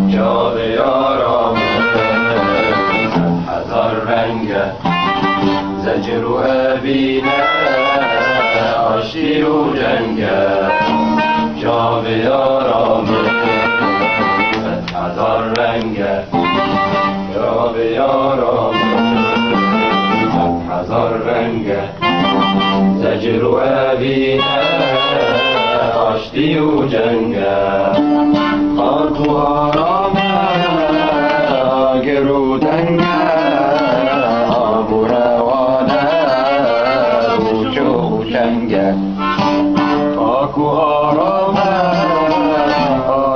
جا یارم هزار رنگ زجر و ابینه آشتی و جنگ جا یارم هزار رنگ جا یارم هزار رنگ زجر و ابینه آشتی و جنگ خاک و آرامه گرو دنگ آب و روانه روچ و جنگ خاک و آرامه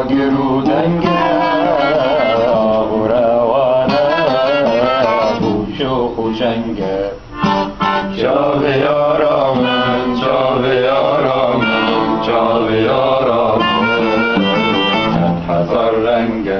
گرو دنگ آب و روانه روچ و جنگ جا بیارم جا بیارم جا بیارم هزار رنگ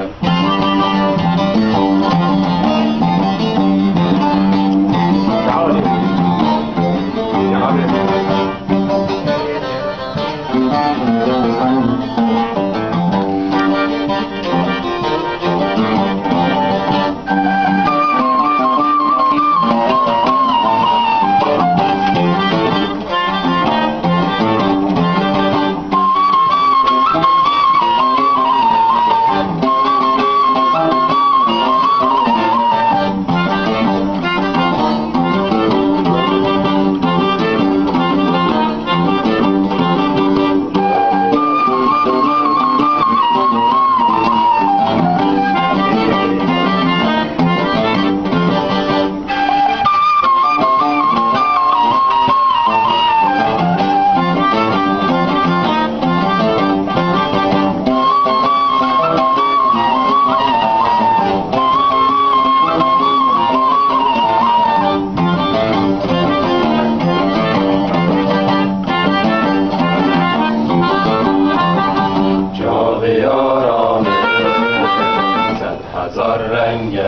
هزار رنگ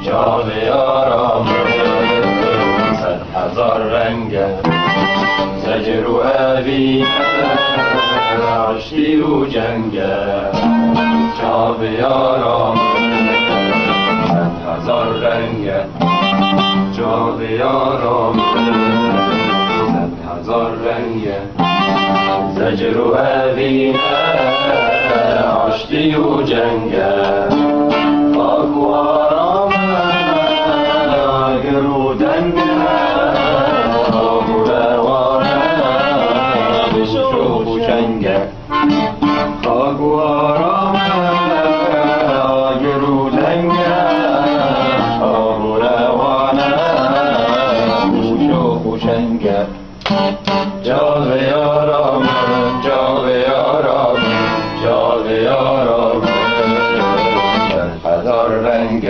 جا بیارم صد هزار رنگ زجر و ابینه آشتی و جنگ جا بیارم صد هزار رنگ جا بیارم صد هزار رنگ زجر و ابینه آشتی و جنگ خاک و آرامه گرو دنگ آب و روانه روچ و جنگ خاک و آرامه گرو دنگ آب و روانه روچ و جنگ جا بیارم جا بیارم جا بیارم هزار رنگ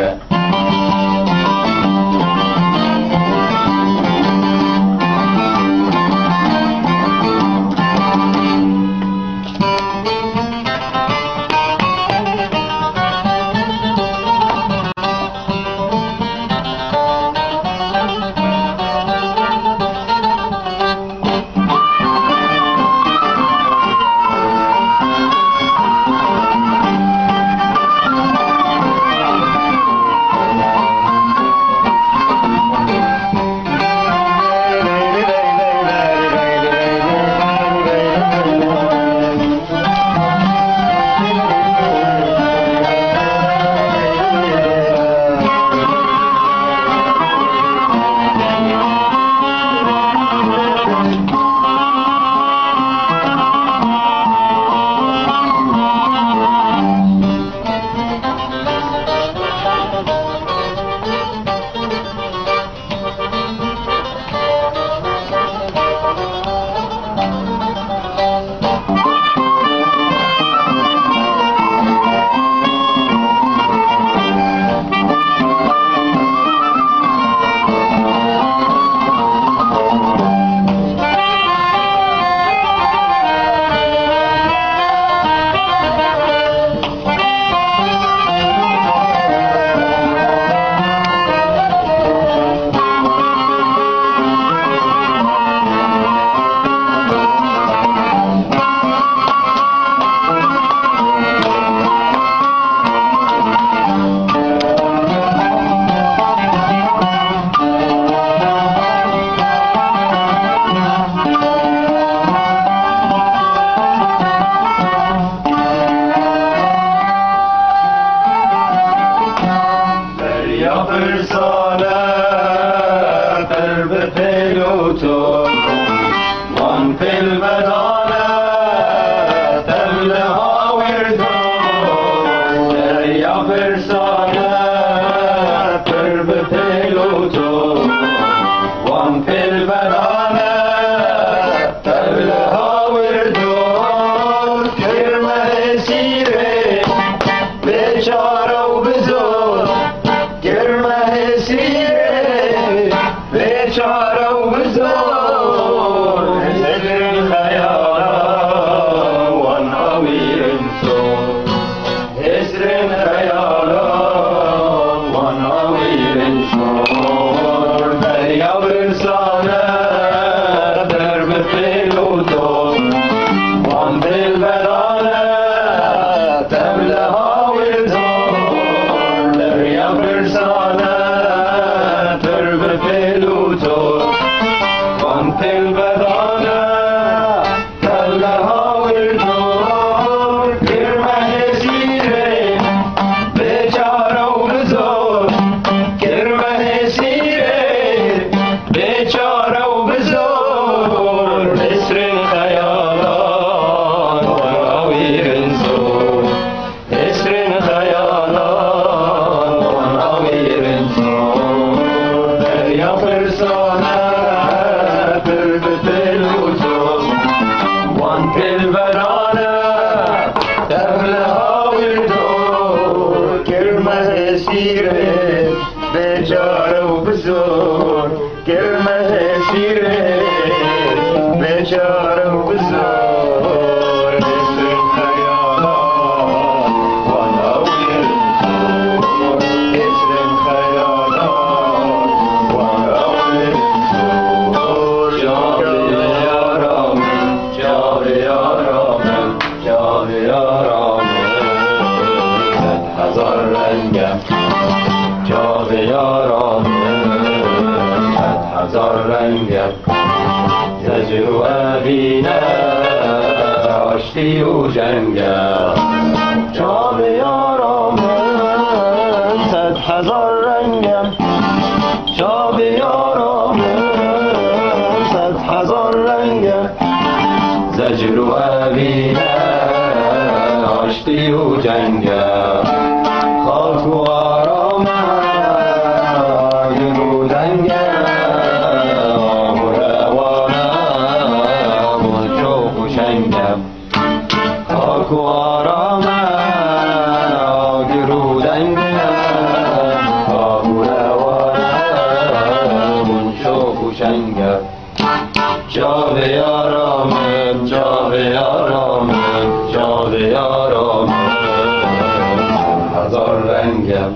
بیچاره و بزرگ گرمه سیره بیچاره و بزرگ حسر خیالا وان آویر انسان حسر خیالا وان آویر انسان دریا برسانه در بفیل و تو وان دل بدانه تبله ها ویزان دریا برسانه در بفیل و تو وان دل بدانه تبله ها ویزان گرمه سیره بیچاره و بزرگ گرمه سیره بیچاره و بزرگ حسر خیالان وان انسان حسر خیالان وان انسان دریا فرسانه دل به دل و تو وان دل برانه تبله ها ویردو گرمه سیره بیچاره و بزرگ گرمه سیره بیچاره و بزرگ حسر خیالان وان انسان حسر خیالان وان انسان جان یارم جان یارم جان یارم صد هزار رنگم جان یارم صد هزار رنگم زجر و ابینه آشتی و جنگم جان یارم صد هزار رنگم جان یارم صد هزار رنگم زجر و ابینه آشتی و جنگم خاک و آرامه گرودنگم آب و روانم و شوق و شنگم خاک و آرامه گرودنگم آب و روانم و شوق و شنگم جان یارم جان یارم جان یارم هزار رنگم